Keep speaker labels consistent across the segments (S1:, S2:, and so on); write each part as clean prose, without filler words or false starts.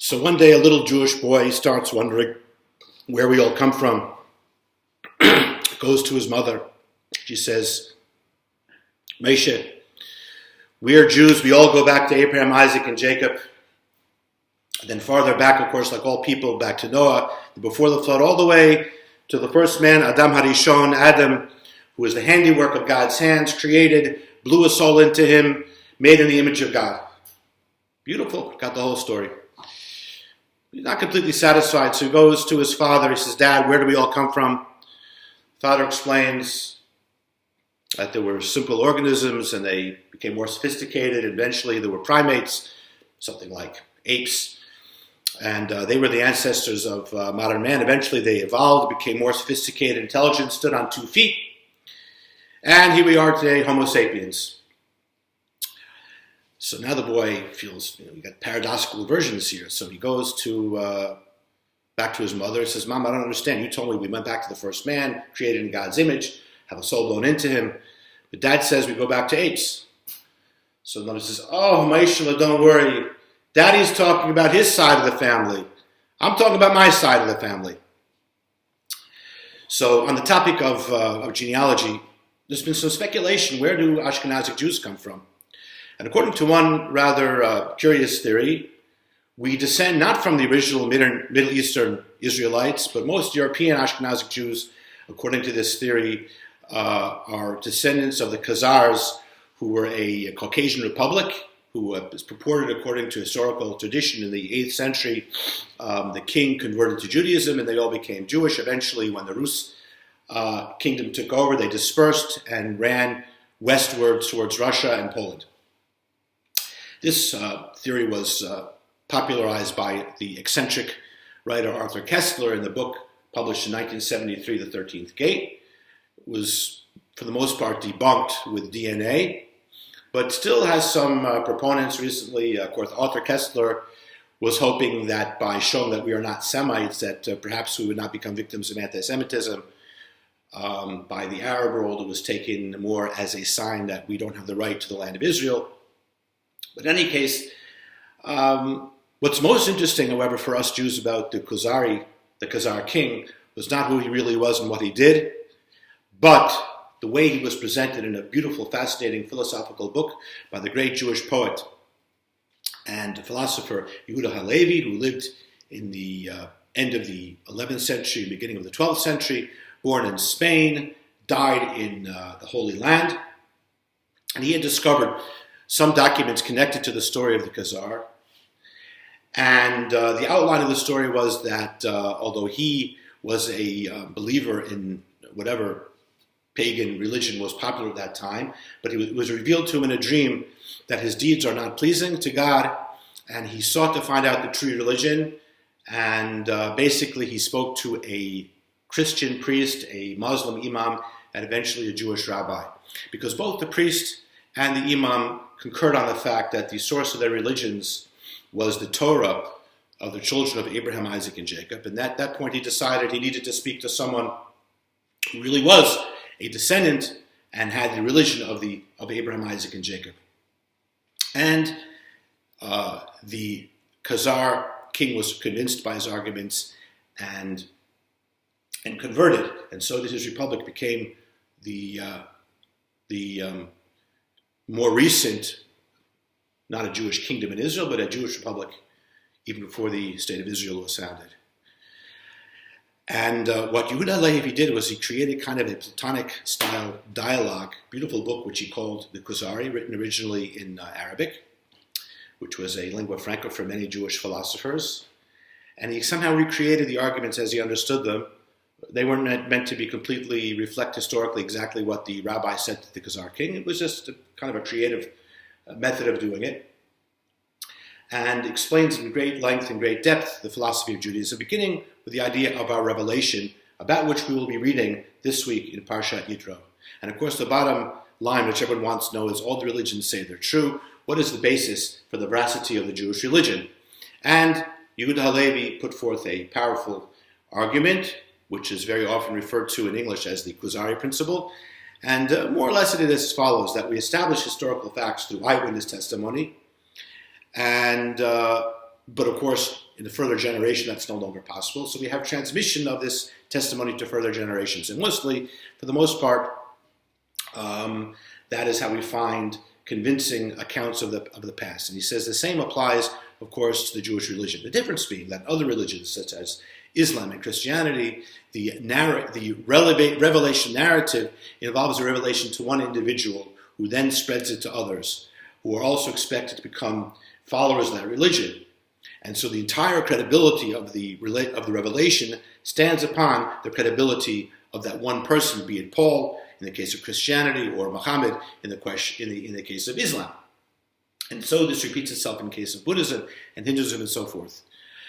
S1: So one day a little Jewish boy starts wondering where we all come from. Goes to his mother. She says, Moshe, we are Jews. We all go back to Abraham, Isaac, and Jacob. And then farther back, of course, like all people, back to Noah, before the flood, all the way to the first man, Adam Harishon, Adam, who was the handiwork of God's hands, created, blew a soul into him, made in the image of God. Beautiful. Got the whole story. He's not completely satisfied, so he goes to his father. He says, Dad, where do we all come from? Father explains that there were simple organisms and they became more sophisticated. Eventually there were primates, something like apes, and they were the ancestors of modern man. Eventually they evolved, became more sophisticated, intelligent, stood on 2 feet, and here we are today, Homo sapiens. So now the boy feels, we got paradoxical versions here. So he goes to back to his mother and says, Mom, I don't understand. You told me we went back to the first man, created in God's image, have a soul blown into him. But Dad says we go back to apes. So the mother says, oh, Maishala, don't worry. Daddy's talking about his side of the family. I'm talking about my side of the family. So on the topic of genealogy, there's been some speculation. Where do Ashkenazic Jews come from? And according to one rather curious theory, we descend not from the original Middle Eastern Israelites, but most European Ashkenazic Jews, according to this theory, are descendants of the Khazars, who were a Caucasian republic, who is purported, according to historical tradition, in the 8th century, the king converted to Judaism and they all became Jewish. Eventually, when the Rus kingdom took over, they dispersed and ran westward towards Russia and Poland. This theory was popularized by the eccentric writer Arthur Koestler in the book published in 1973, The 13th Gate. It was, for the most part, debunked with DNA, but still has some proponents. Recently, of course, Arthur Koestler was hoping that by showing that we are not Semites, that perhaps we would not become victims of anti-Semitism. By the Arab world, it was taken more as a sign that we don't have the right to the land of Israel. But in any case, what's most interesting, however, for us Jews about the Khazar king, was not who he really was and what he did, but the way he was presented in a beautiful, fascinating philosophical book by the great Jewish poet and philosopher Yehuda Halevi, who lived in the end of the 11th century, beginning of the 12th century, born in Spain, died in the Holy Land, and he had discovered some documents connected to the story of the Khazar. And the outline of the story was that although he was a believer in whatever pagan religion was popular at that time, but it was revealed to him in a dream that his deeds are not pleasing to God, and he sought to find out the true religion, and basically he spoke to a Christian priest, a Muslim imam, and eventually a Jewish rabbi, because both the priest and the imam concurred on the fact that the source of their religions was the Torah of the children of Abraham, Isaac, and Jacob. And at that point, he decided he needed to speak to someone who really was a descendant and had the religion of Abraham, Isaac, and Jacob. And the Khazar king was convinced by his arguments and converted. And so that his republic became the more recent, not a Jewish kingdom in Israel, but a Jewish republic, even before the state of Israel was founded. And what Yehuda Halevi did was he created kind of a Platonic-style dialogue, beautiful book which he called the Kuzari, written originally in Arabic, which was a lingua franca for many Jewish philosophers. And he somehow recreated the arguments as he understood them. They weren't meant to be completely reflect historically exactly what the rabbi said to the Khazar king. It was just kind of a creative method of doing it, and explains in great length and great depth the philosophy of Judaism, beginning with the idea of our revelation, about which we will be reading this week in Parshat Yitro. And of course, the bottom line, which everyone wants to know, is all the religions say they're true. What is the basis for the veracity of the Jewish religion? And Yehuda Halevi put forth a powerful argument, which is very often referred to in English as the Kuzari principle. And more or less it is as follows, that we establish historical facts through eyewitness testimony, and but of course in the further generation, that's no longer possible. So we have transmission of this testimony to further generations. And mostly, for the most part, that is how we find convincing accounts of the past. And he says the same applies, of course, to the Jewish religion. The difference being that other religions, such as Islam and Christianity, the revelation narrative involves a revelation to one individual who then spreads it to others, who are also expected to become followers of that religion. And so the entire credibility of the revelation stands upon the credibility of that one person, be it Paul in the case of Christianity or Muhammad in the case of Islam. And so this repeats itself in the case of Buddhism and Hinduism and so forth.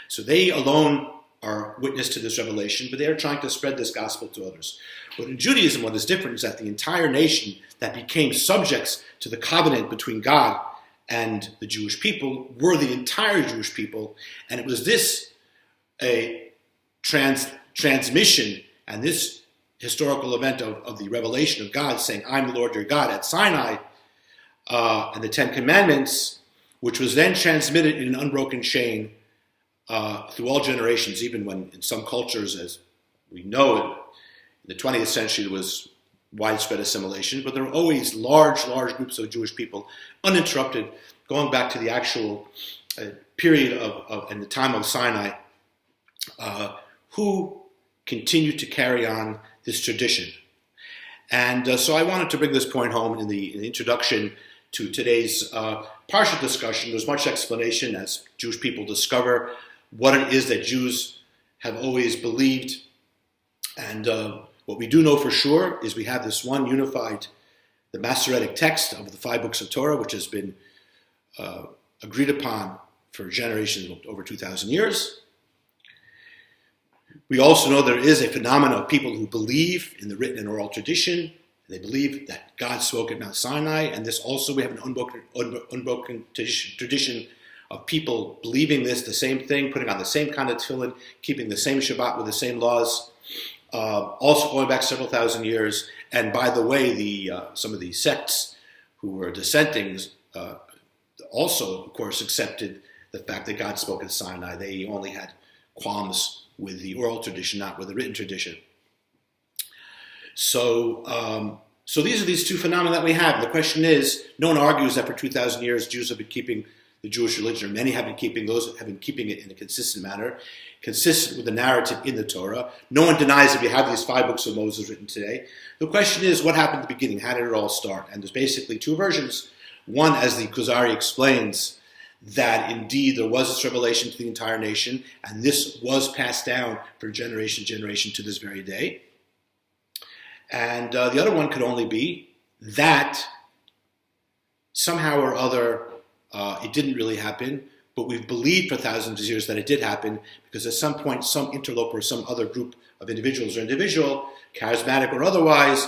S1: So they alone are witness to this revelation, but they are trying to spread this gospel to others. But in Judaism, what is different is that the entire nation that became subjects to the covenant between God and the Jewish people were the entire Jewish people, and it was this a transmission and this historical event of the revelation of God saying, I'm the Lord your God at Sinai, and the Ten Commandments, which was then transmitted in an unbroken chain through all generations, even when in some cultures, as we know, in the 20th century there was widespread assimilation, but there were always large groups of Jewish people, uninterrupted, going back to the actual period of in the time of Sinai, who continued to carry on this tradition. And so I wanted to bring this point home in the introduction to today's Parsha discussion. There's much explanation as Jewish people discover what it is that Jews have always believed. And what we do know for sure is we have this one unified, the Masoretic text of the 5 books of Torah, which has been agreed upon for generations, over 2,000 years. We also know there is a phenomenon of people who believe in the written and oral tradition. They believe that God spoke at Mount Sinai, and this also, we have an unbroken tradition of people believing this, the same thing, putting on the same kind of tefillin, keeping the same Shabbat with the same laws, also going back several thousand years. And by the way, some of the sects who were dissenting also, of course, accepted the fact that God spoke at Sinai. They only had qualms with the oral tradition, not with the written tradition. So these are these two phenomena that we have. The question is, no one argues that for 2,000 years Jews have been keeping the Jewish religion, or many have been keeping it in a consistent manner, consistent with the narrative in the Torah. No one denies that we have these 5 books of Moses written today. The question is, what happened at the beginning? How did it all start? And there's basically 2 versions. One, as the Kuzari explains, that indeed there was this revelation to the entire nation, and this was passed down from generation to generation to this very day. And the other one could only be that somehow or other it didn't really happen, but we've believed for thousands of years that it did happen, because at some point some interloper, some other group of individuals or individual, charismatic or otherwise,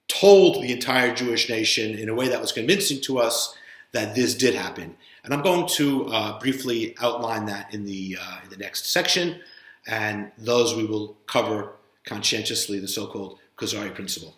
S1: told the entire Jewish nation in a way that was convincing to us that this did happen. And I'm going to briefly outline that in the next section, and those we will cover conscientiously, the so-called Kuzari principle.